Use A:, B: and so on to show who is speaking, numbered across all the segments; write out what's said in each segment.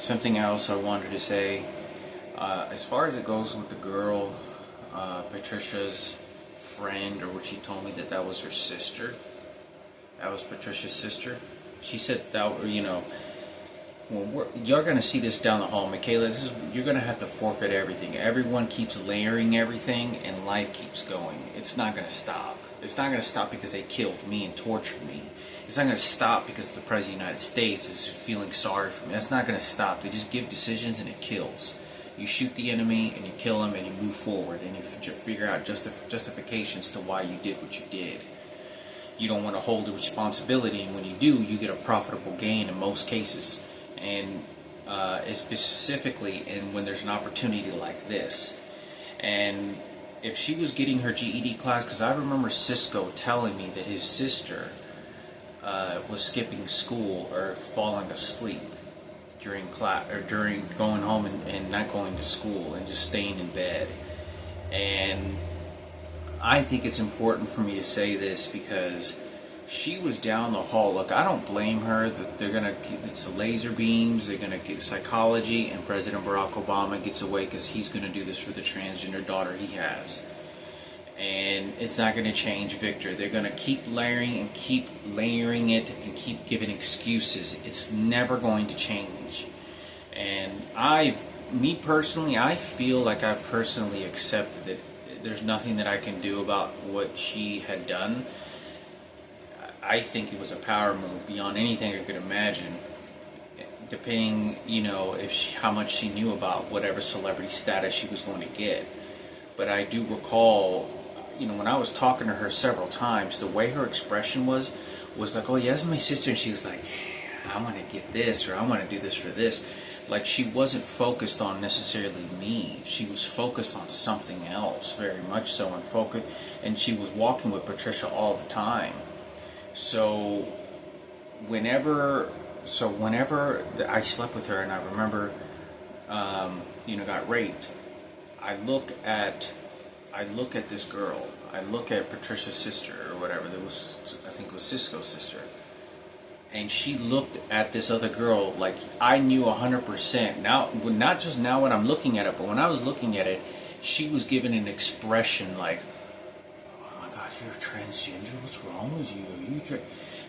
A: Something else I wanted to say, as far as it goes with the girl, Patricia's friend, or what she told me that was her sister. That was Patricia's sister. She said that, you're gonna see this down the hall, Michaela. You're gonna have to forfeit everything. Everyone keeps layering everything, and life keeps going. It's not gonna stop. It's not gonna stop because they killed me and tortured me. It's not gonna stop because the President of the United States is feeling sorry for me. That's not gonna stop. They just give decisions and it kills. You shoot the enemy and you kill him and you move forward and you figure out justifications to why you did what you did. You don't want to hold the responsibility, and when you do, you get a profitable gain in most cases. And specifically when there's an opportunity like this. And if she was getting her GED class, because I remember Cisco telling me that his sister was skipping school or falling asleep during class, or during going home and not going to school and just staying in bed. And I think it's important for me to say this because she was down the hall. Look, I don't blame her. That it's the laser beams. They're gonna get psychology, and President Barack Obama gets away because he's gonna do this for the transgender daughter he has. And it's not gonna change Victor. They're gonna keep layering and keep layering it and keep giving excuses. It's never going to change. And me personally, I feel like I've personally accepted that there's nothing that I can do about what she had done. I think it was a power move beyond anything I could imagine, depending, how much she knew about whatever celebrity status she was going to get. But I do recall, when I was talking to her several times, the way her expression was like, oh, yeah, that's my sister, and she was like, I want to get this, or I want to do this for this. Like, she wasn't focused on necessarily me. She was focused on something else, very much so, and she was walking with Patricia all the time. So whenever I slept with her, and I remember, got raped, I look at this girl. I look at Patricia's sister, or whatever. I think it was Cisco's sister. And she looked at this other girl like I knew 100%. Now, not just now when I'm looking at it, but when I was looking at it, she was giving an expression like, you're transgender? What's wrong with you? Are you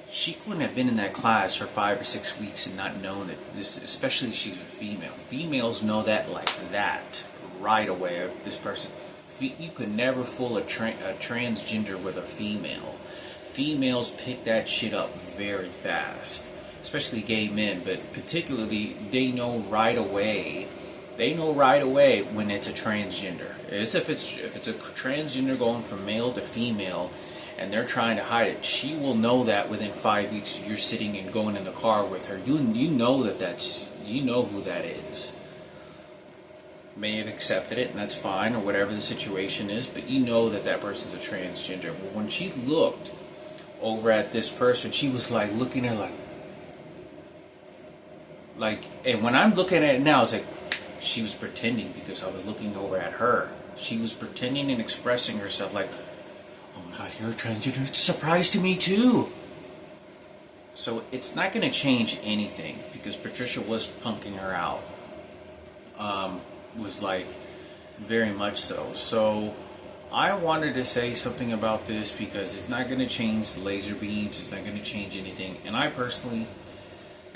A: She couldn't have been in that class for 5 or 6 weeks and not known that this, especially if she's a female. Females know that like that right away of this person. You could never fool a transgender with a female. Females pick that shit up very fast, especially gay men, but particularly they know right away. They know right away when it's a transgender. As if it's a transgender going from male to female, and they're trying to hide it. She will know that within 5 weeks. You're sitting and going in the car with her. You know you know who that is. May have accepted it, and that's fine, or whatever the situation is. But you know that person's a transgender. Well, when she looked over at this person, she was like looking at her like. And when I'm looking at it now, it's like. She was pretending because I was looking over at her. She was pretending and expressing herself like, oh my God, you're a transgender. It's a surprise to me too. So it's not going to change anything because Patricia was punking her out. Was like, very much so. So I wanted to say something about this because it's not going to change the laser beams. It's not going to change anything. And I personally,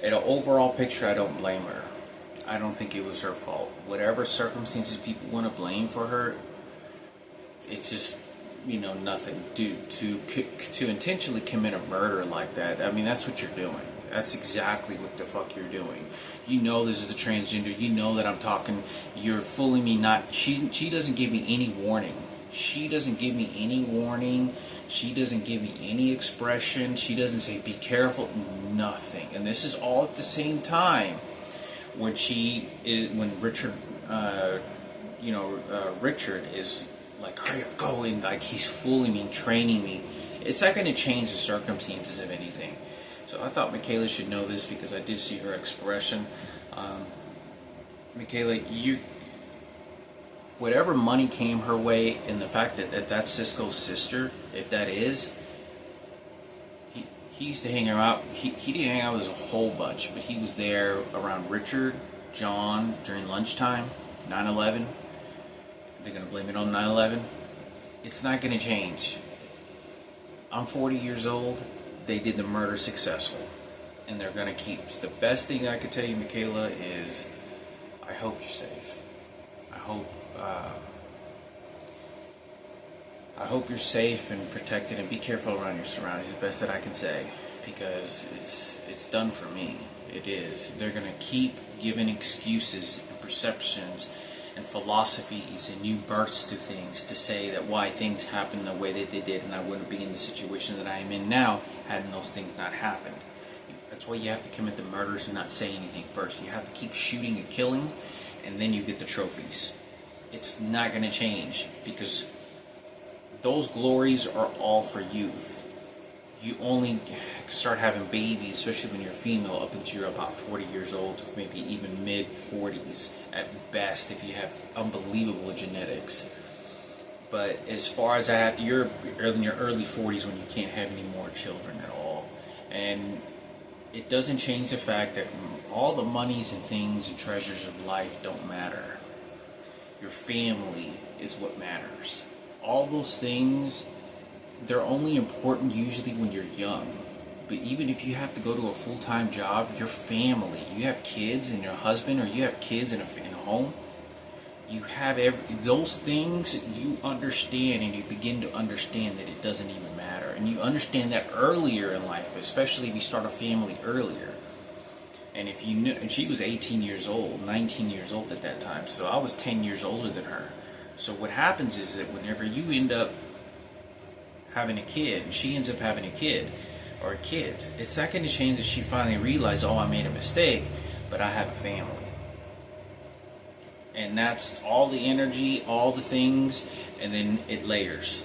A: at an overall picture, I don't blame her. I don't think it was her fault. Whatever circumstances people want to blame for her, it's just, nothing. To intentionally commit a murder like that, I mean, that's what you're doing. That's exactly what the fuck you're doing. You know this is a transgender. You know that I'm talking. You're fooling me. She doesn't give me any warning. She doesn't give me any warning. She doesn't give me any expression. She doesn't say, be careful. Nothing. And this is all at the same time. When Richard, Richard is like, hurry up, go in, like he's fooling me, training me. It's not going to change the circumstances of anything. So I thought Michaela should know this because I did see her expression. Michaela, whatever money came her way, and the fact that if that's Cisco's sister, if that is, he used to hang out. He didn't hang out with us a whole bunch, but he was there around Richard. John during lunchtime, 9/11. They're going to blame it on 9/11. It's not going to change. I'm 40 years old. They did the murder successful. And they're going to keep. The best thing I could tell you, Michaela, is I hope you're safe. I hope you're safe and protected, and be careful around your surroundings. The best that I can say, because it's done for me. It is. They're going to keep giving excuses and perceptions and philosophies and new births to things to say that why things happened the way that they did, and I wouldn't be in the situation that I am in now had those things not happened. That's why you have to commit the murders and not say anything first. You have to keep shooting and killing, and then you get the trophies. It's not going to change, because those glories are all for youth. You only start having babies, especially when you're female, up until you're about 40 years old, to maybe even mid-40s at best, if you have unbelievable genetics. But as far as you're in your early 40s when you can't have any more children at all. And it doesn't change the fact that all the monies and things and treasures of life don't matter. Your family is what matters. All those things, they're only important usually when you're young. But even if you have to go to a full-time job, your family, you have kids and your husband, or you have kids in a home, you have those things, you understand, and you begin to understand that it doesn't even matter. And you understand that earlier in life, especially if you start a family earlier. And if you knew, and she was 18 years old, 19 years old at that time, so I was 10 years older than her. So what happens is that whenever you end up having a kid, and she ends up having a kid, or kids, it's not going to change that she finally realized, oh, I made a mistake, but I have a family. And that's all the energy, all the things, and then it layers.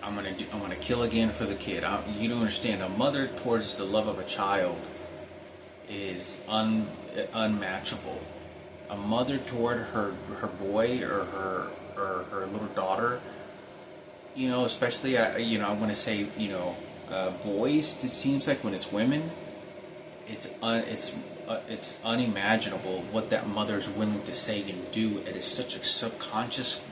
A: I'm gonna kill again for the kid. You don't understand. A mother towards the love of a child is unmatchable. A mother toward her boy or her little daughter, especially I want to say boys. It seems like when it's women, it's unimaginable what that mother's willing to say and do at such a subconscious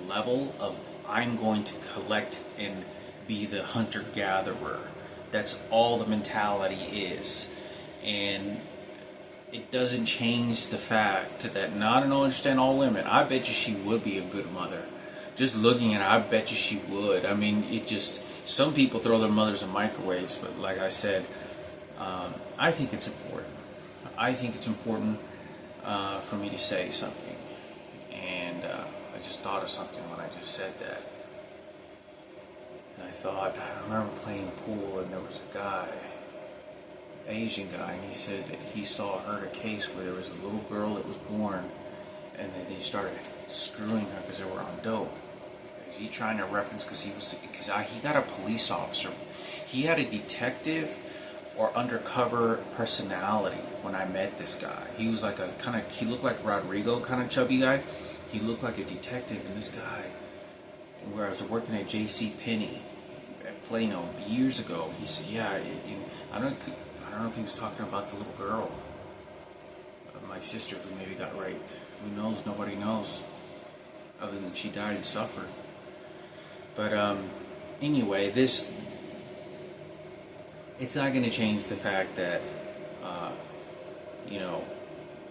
A: level of, I'm going to collect and be the hunter-gatherer. That's all the mentality is. And it doesn't change the fact that I don't understand all women. I bet you she would be a good mother. Just looking at her, I bet you she would. I mean, some people throw their mothers in microwaves, but like I said, I think it's important. I think it's important for me to say something. And I just thought of something when I just said that. And I remember playing pool, and there was a guy, Asian guy, and he said that he heard a case where there was a little girl that was born, and then they started screwing her because they were on dope. Is he trying to reference because he got a police officer, he had a detective or undercover personality when I met this guy. He was like he looked like Rodrigo, kind of chubby guy. He looked like a detective, and this guy, where I was working at J.C. Penney at Plano years ago, he said, yeah, I don't know if he was talking about the little girl, my sister, who maybe got raped. Who knows? Nobody knows, other than she died and suffered. But anyway, it's not going to change the fact that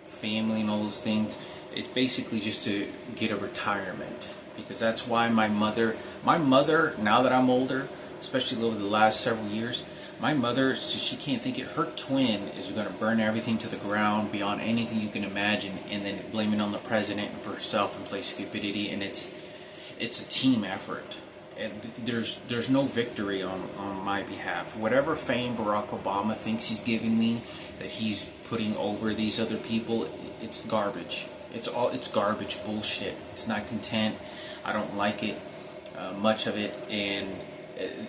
A: family and all those things. It's basically just to get a retirement, because that's why my mother, now that I'm older, especially over the last several years, my mother, she can't think it. Her twin is going to burn everything to the ground beyond anything you can imagine, and then blame it on the president and for herself and play stupidity. And it's a team effort. And there's no victory on my behalf. Whatever fame Barack Obama thinks he's giving me, that he's putting over these other people, it's garbage. It's garbage bullshit. It's not content. I don't like it, much of it, and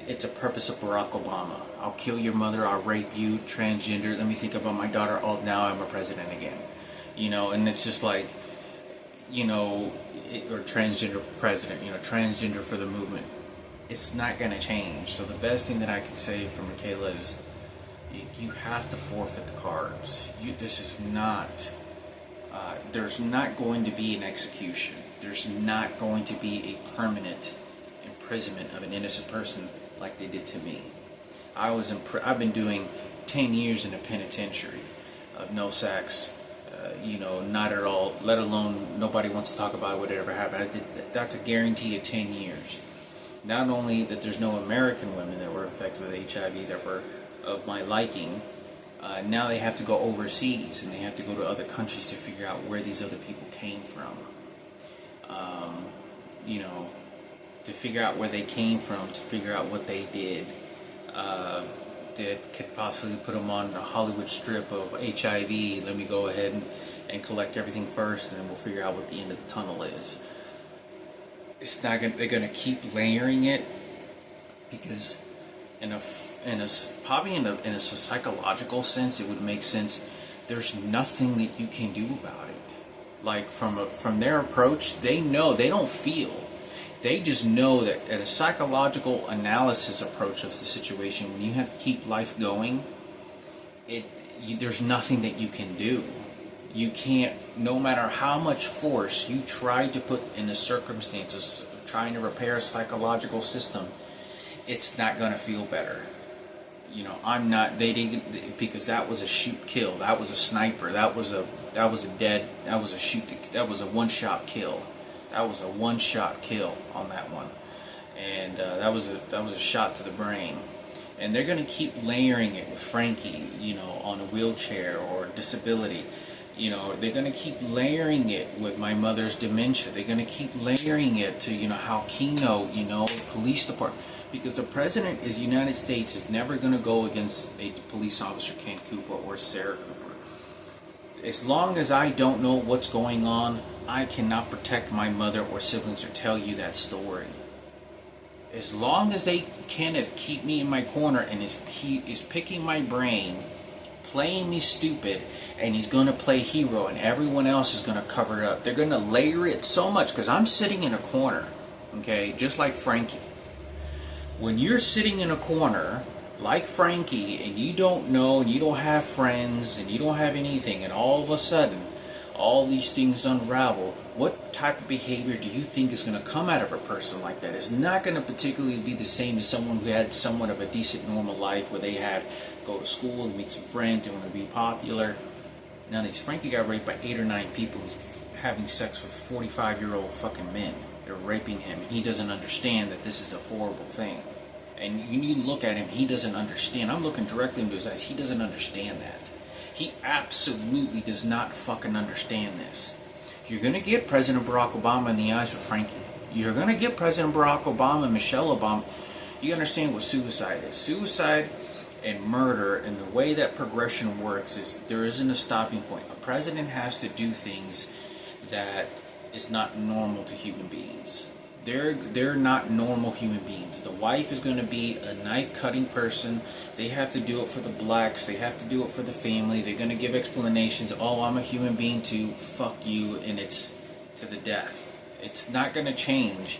A: it's a purpose of Barack Obama. I'll kill your mother, I'll rape you, transgender, let me think about my daughter, oh, now I'm a president again. And it's just like, or transgender president, transgender for the movement. It's not going to change. So the best thing that I can say for Michaela is, you have to forfeit the cards. This is not there's not going to be an execution. There's not going to be a permanent imprisonment of an innocent person like they did to me. I've been doing 10 years in a penitentiary of no sex, not at all, let alone nobody wants to talk about whatever happened. That's a guarantee of 10 years. Not only that there's no American women that were infected with HIV that were of my liking, now they have to go overseas and they have to go to other countries to figure out where these other people came from. To figure out where they came from, to figure out what they did that could possibly put them on a Hollywood strip of HIV. Let me go ahead and collect everything first, and then we'll figure out what the end of the tunnel is. It's not gonna, they're going to keep layering it because in a psychological sense, it would make sense. There's nothing that you can do about it. Like from their approach, they know, they don't feel. They just know that at a psychological analysis approach of the situation, when you have to keep life going, there's nothing that you can do. You can't, no matter how much force you try to put in the circumstances of trying to repair a psychological system, it's not going to feel better. Because that was a shoot kill. That was a sniper. That was a one-shot kill. That was a one-shot kill on that one, and that was a shot to the brain. And they're going to keep layering it with Frankie, on a wheelchair or disability. They're going to keep layering it with my mother's dementia. They're going to keep layering it to how Keno, police department, because the president of the United States is never going to go against a police officer, Ken Cooper or Sarah Cooper. As long as I don't know what's going on, I cannot protect my mother or siblings or tell you that story. As long as Kenneth keep me in my corner and is picking my brain, playing me stupid, and he's going to play hero, and everyone else is going to cover it up. They're going to layer it so much, because I'm sitting in a corner, okay, just like Frankie. When you're sitting in a corner like Frankie, and you don't know, and you don't have friends, and you don't have anything, and all of a sudden, all these things unravel, what type of behavior do you think is going to come out of a person like that? It's not going to particularly be the same as someone who had somewhat of a decent normal life where they had go to school and meet some friends and want to be popular. Now Frankie got raped by 8 or 9 people who's having sex with 45-year-old fucking men. They're raping him, and he doesn't understand that this is a horrible thing. And you look at him, he doesn't understand. I'm looking directly into his eyes. He doesn't understand that. He absolutely does not fucking understand this. You're going to get President Barack Obama in the eyes with Frankie. You're going to get President Barack Obama and Michelle Obama. You understand what suicide is. Suicide and murder, and the way that progression works is there isn't a stopping point. A president has to do things that is not normal to human beings. They're not normal human beings. The wife is going to be a knife-cutting person. They have to do it for the blacks. They have to do it for the family. They're going to give explanations. Oh, I'm a human being too. Fuck you, and it's to the death. It's not going to change.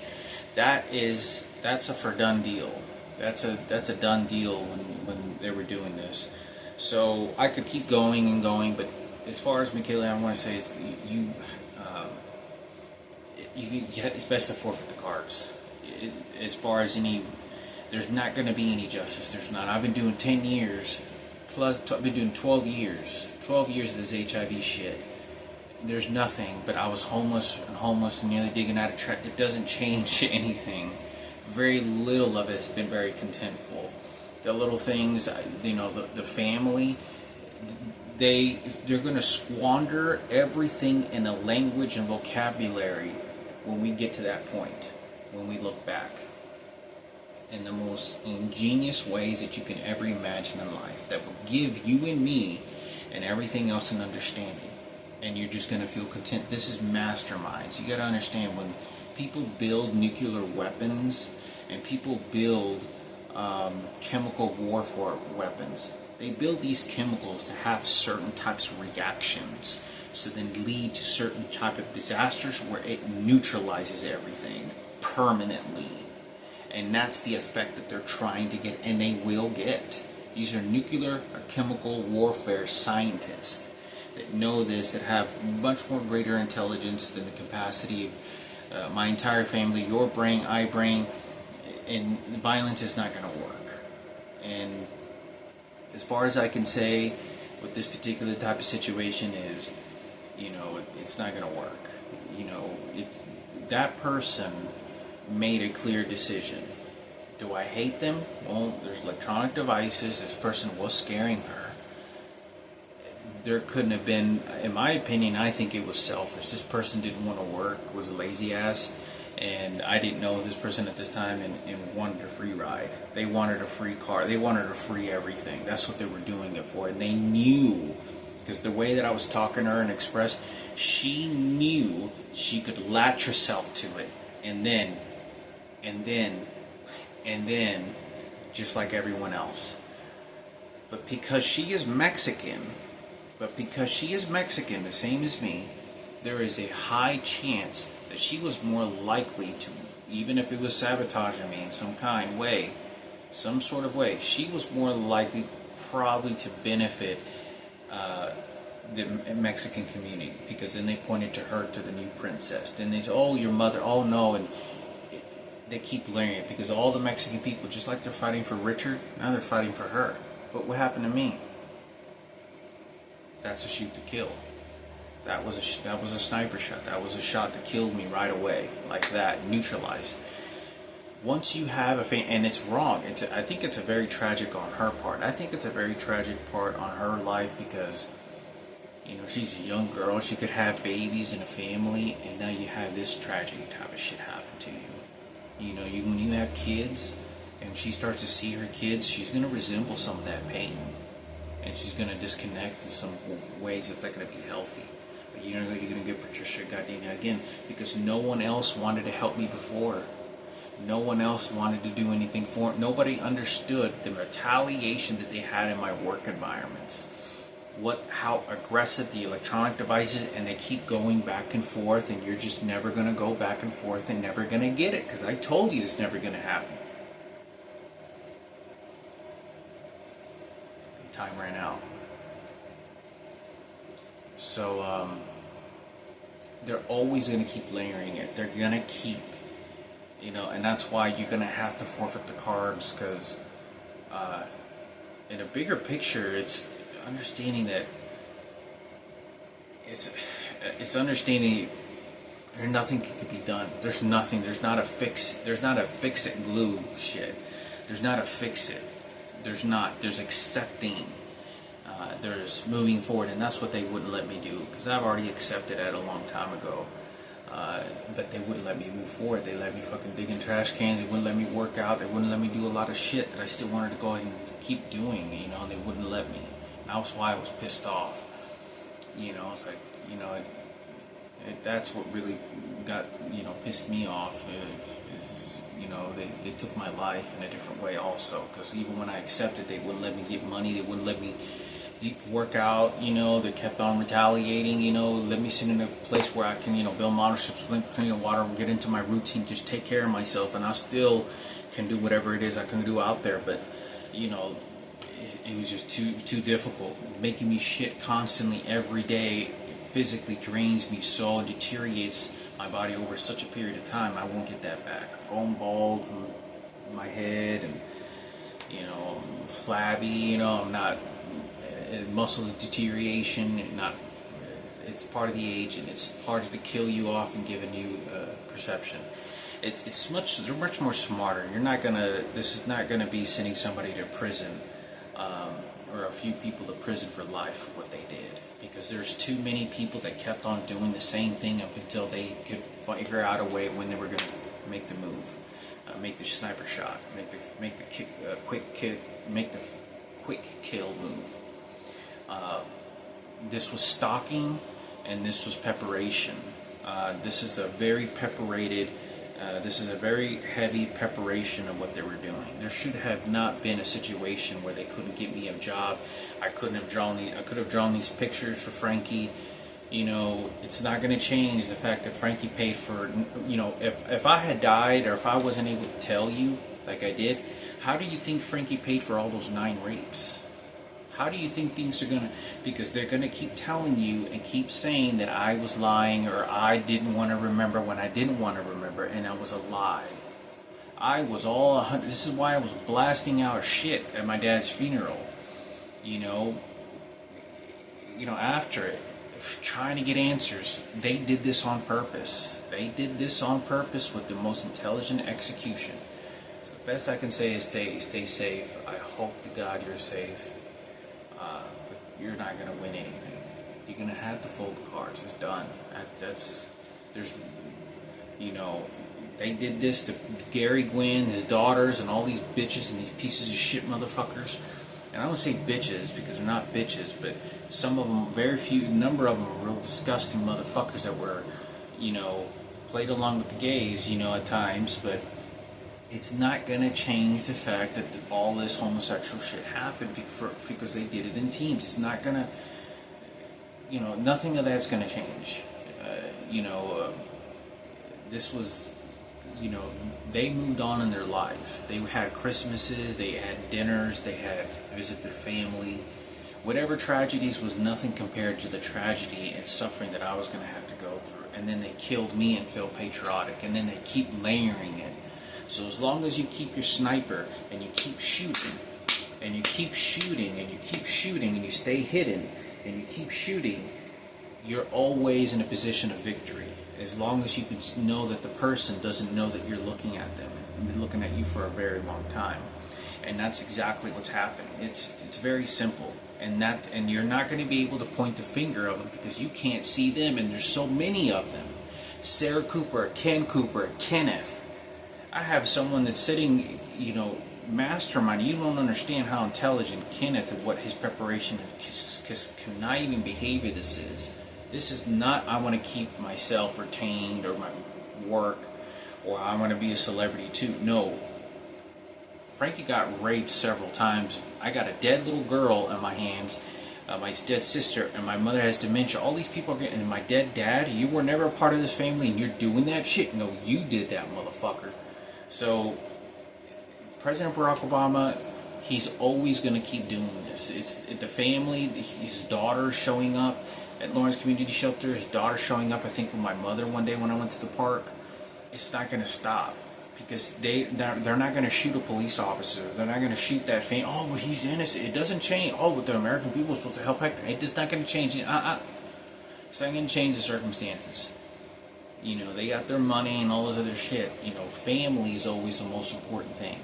A: That's a for done deal. That's a done deal when they were doing this. So I could keep going and going, but as far as Michaela, I want to say is it's best to forfeit the cards. As far as there's not going to be any justice. There's not. I've been doing 10 years, plus I've been doing 12 years. 12 years of this HIV shit. There's nothing, but I was homeless and nearly digging out a track. It doesn't change anything. Very little of it has been very contentful. The little things, the family, they're going to squander everything in a language and vocabulary when we get to that point, when we look back, in the most ingenious ways that you can ever imagine in life, that will give you and me and everything else an understanding, and you're just going to feel content. This is masterminds. You got to understand, when people build nuclear weapons and people build chemical warfare weapons, they build these chemicals to have certain types of reactions, so then lead to certain type of disasters where it neutralizes everything permanently. And that's the effect that they're trying to get, and they will get. These are nuclear or chemical warfare scientists. that know this, that have much more greater intelligence than the capacity of my entire family, your brain, I brain, and violence is not going to work. And as far as I can say with this particular type of situation is, it's not going to work. That person made a clear decision. Do I hate them? Well, there's electronic devices. This person was scaring her. There couldn't have been, in my opinion, I think it was selfish. This person didn't want to work, was a lazy ass, and I didn't know this person at this time and wanted a free ride. They wanted a free car. They wanted a free everything. That's what they were doing it for. And they knew, because the way that I was talking to her and expressed, she knew she could latch herself to it. And then, just like everyone else. But because she is Mexican, the same as me, there is a high chance that she was more likely to, even if it was sabotaging me in some kind way, some sort of way, she was more likely probably to benefit the Mexican community, because then they pointed to her, to the new princess. Then they said, oh, your mother, oh no, and they keep layering it, because all the Mexican people, just like they're fighting for Richard, now they're fighting for her. But what happened to me? That's a shoot to kill. That was a sniper shot. That was a shot that killed me right away, like that, neutralized. Once you have and it's wrong. I think it's a very tragic on her part. I think it's a very tragic part on her life, because she's a young girl. She could have babies and a family, and now you have this tragedy type of shit happen to you. When you have kids, and she starts to see her kids, she's gonna resemble some of that pain, and she's gonna disconnect in some ways that's not gonna be healthy. But you're gonna get Patricia goddamn again, because no one else wanted to help me before. No one else wanted to do anything for it. Nobody understood the retaliation that they had in my work environments. How aggressive the electronic devices, and they keep going back and forth, and you're just never going to go back and forth and never going to get it, because I told you it's never going to happen. Time ran out. So they're always going to keep layering it. They're going to keep, and that's why you're going to have to forfeit the cards, because in a bigger picture, it's understanding that it's understanding there's nothing can be done. There's nothing. There's not a fix it and glue shit. There's not a fix it. There's not. There's accepting. There's moving forward, and that's what they wouldn't let me do, because I've already accepted it a long time ago. But they wouldn't let me move forward. They let me fucking dig in trash cans. They wouldn't let me work out. They wouldn't let me do a lot of shit that I still wanted to go ahead and keep doing. They wouldn't let me. That's why I was pissed off. It's like, that's what really got, pissed me off. They took my life in a different way also. Because even when I accepted, they wouldn't let me get money. They wouldn't let me work out. They kept on retaliating. Let me sit in a place where I can, build motorships, drink plenty of water, get into my routine, just take care of myself, and I still can do whatever it is I can do out there. But, it was just too difficult. Making me shit constantly every day physically drains me so, and deteriorates my body over such a period of time. I won't get that back. I'm going bald in my head, and I'm flabby. I'm not muscle deterioration, and not. It's part of the age, and it's part of to kill you off and give a new perception. They're much more smarter. This is not gonna be sending somebody to prison. Or a few people to prison for life for what they did, because there's too many people that kept on doing the same thing up until they could figure out a way when they were going to make the move, make the sniper shot, make the quick kill move. This was stalking, and this was preparation. This is a very heavy preparation of what they were doing. There should have not been a situation where they couldn't get me a job. I could have drawn these pictures for Frankie. It's not going to change the fact that Frankie paid for. If I had died, or if I wasn't able to tell you like I did, how do you think Frankie paid for all those 9 rapes? How do you think things are gonna? Because they're gonna keep telling you and keep saying that I was lying or I didn't want to remember when I didn't want to remember, and that was a lie. I was all 100. This is why I was blasting out shit at my dad's funeral. You know, after it, trying to get answers. They did this on purpose. They did this on purpose with the most intelligent execution. So the best I can say is stay safe. I hope to God you're safe. But you're not gonna win anything. You're gonna have to fold the cards. It's done. There's, they did this to Gary Gwynn, his daughters, and all these bitches and these pieces of shit motherfuckers. And I don't say bitches because they're not bitches, but some of them, number of them are real disgusting motherfuckers that were, played along with the gays, at times, but it's not going to change the fact that all this homosexual shit happened because they did it in teams. It's not going to, nothing of that's going to change. This was, they moved on in their life. They had Christmases, they had dinners, they had visit their family. Whatever tragedies was nothing compared to the tragedy and suffering that I was going to have to go through. And then they killed me and feel patriotic, and then they keep layering it. So as long as you keep your sniper and you keep shooting, and you keep shooting, and you keep shooting, and you stay hidden, and you keep shooting, you're always in a position of victory. As long as you can know that the person doesn't know that you're looking at them and been looking at you for a very long time. And that's exactly what's happening. It's very simple. And you're not going to be able to point the finger of them because you can't see them, and there's so many of them. Sarah Cooper, Ken Cooper, Kenneth. I have someone that's sitting, mastermind. You don't understand how intelligent Kenneth and what his preparation is, conniving behavior this is. This is not, I want to keep myself retained or my work, or I want to be a celebrity too. No. Frankie got raped several times. I got a dead little girl in my hands, my dead sister, and my mother has dementia. All these people are getting, and my dead dad, you were never a part of this family and you're doing that shit? No, you did that, motherfucker. So, President Barack Obama, he's always going to keep doing this. It's the family, his daughter showing up at Lawrence Community Shelter, his daughter showing up, I think, with my mother one day when I went to the park. It's not going to stop because they're not going to shoot a police officer. They're not going to shoot that family. Oh, but he's innocent. It doesn't change. Oh, but the American people are supposed to help Hector. It's not going to change it. It's not going to change the circumstances. They got their money and all this other shit. Family is always the most important thing.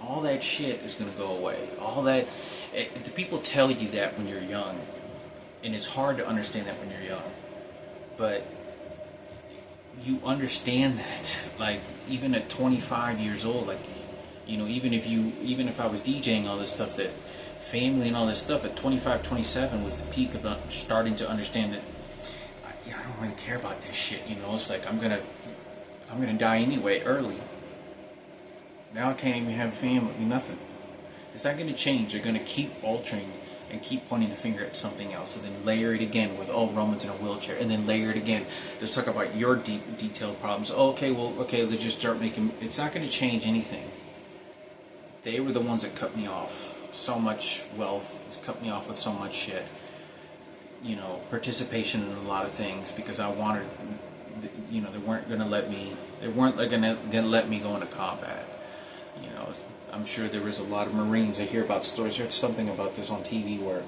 A: All that shit is going to go away. All that, the people tell you that when you're young, and it's hard to understand that when you're young. But you understand that, like, even at 25 years old, like, even if I was DJing all this stuff, that family and all this stuff at 25, 27 was the peak of starting to understand that. I don't really care about this shit. It's like I'm gonna die anyway early. Now I can't even have a family, nothing. It's not gonna change. They're gonna keep altering and keep pointing the finger at something else, and then layer it again with, oh, Roman's in a wheelchair, and then layer it again. Let's talk about your detailed problems. Oh, okay, let's just start making. It's not gonna change anything. They were the ones that cut me off. So much wealth. It's cut me off with so much shit. Participation in a lot of things because I wanted, they weren't going to let me, gonna let me go into combat. I'm sure there was a lot of Marines. I hear about stories. I heard something about this on TV where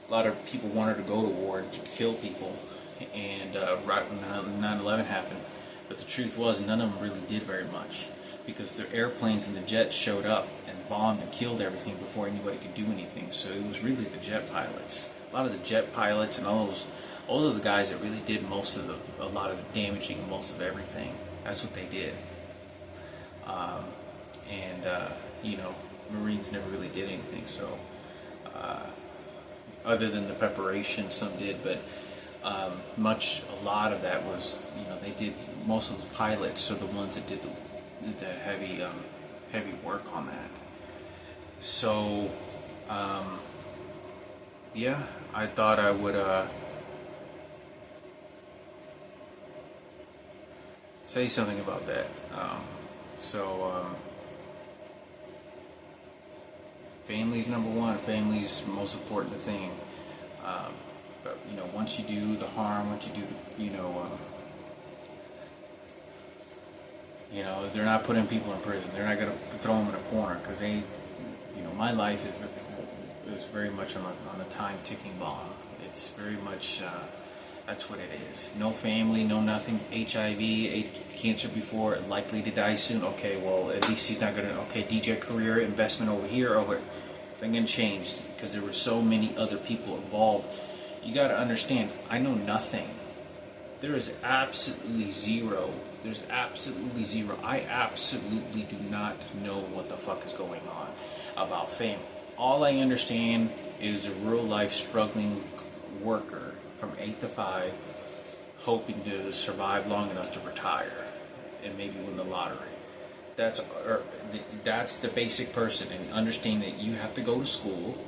A: a lot of people wanted to go to war and to kill people, and right when 9/11 happened. But the truth was, none of them really did very much because their airplanes and the jets showed up and bombed and killed everything before anybody could do anything. So it was really the jet pilots. A lot of the jet pilots and all of the guys that really did a lot of the damaging, most of everything. That's what they did. Marines never really did anything. So, other than the preparation, some did, but a lot of that was, they did. Most of the pilots are the ones that did the heavy work on that. So, yeah, I thought I would say something about that. Family's number one. Family's the most important thing. But once you do the harm, once you do the, they're not putting people in prison. They're not gonna throw them in a corner because they, my life is very much on a time ticking bomb. It's very much. That's what it is. No family, no nothing. HIV, cancer before, likely to die soon. Okay, well, at least he's not going to... Okay, DJ career, investment over here, over... It's not going to change because there were so many other people involved. You got to understand, I know nothing. There is absolutely zero. There's absolutely zero. I absolutely do not know what the fuck is going on about fame. All I understand is a real life struggling worker from 8 to 5, hoping to survive long enough to retire and maybe win the lottery. That's the basic person, and understand that you have to go to school,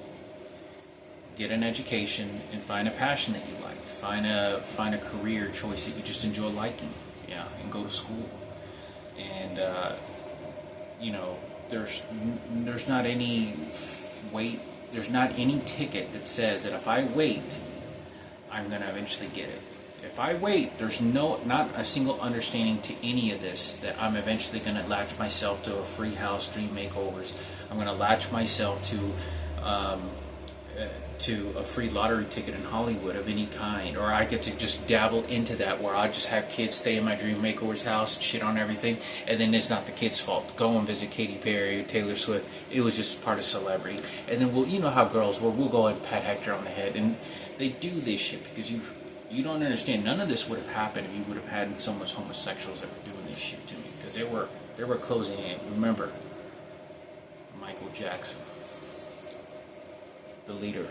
A: get an education, and find a passion that you like. Find a career choice that you just enjoy liking, and go to school. And there's not any wait. There's not any ticket that says that if I wait, I'm going to eventually get it. If I wait, there's not a single understanding to any of this that I'm eventually going to latch myself to a free house, dream makeovers. I'm going to latch myself to a free lottery ticket in Hollywood of any kind, or I get to just dabble into that where I just have kids stay in my dream makeover's house, shit on everything, and then it's not the kid's fault. Go and visit Katy Perry, Taylor Swift. It was just part of celebrity. And then we'll how girls were. We'll go and pat Hector on the head, and they do this shit because you don't understand. None of this would have happened if you would have had so much homosexuals that were doing this shit to me, because they were closing in. Remember, Michael Jackson, the leader.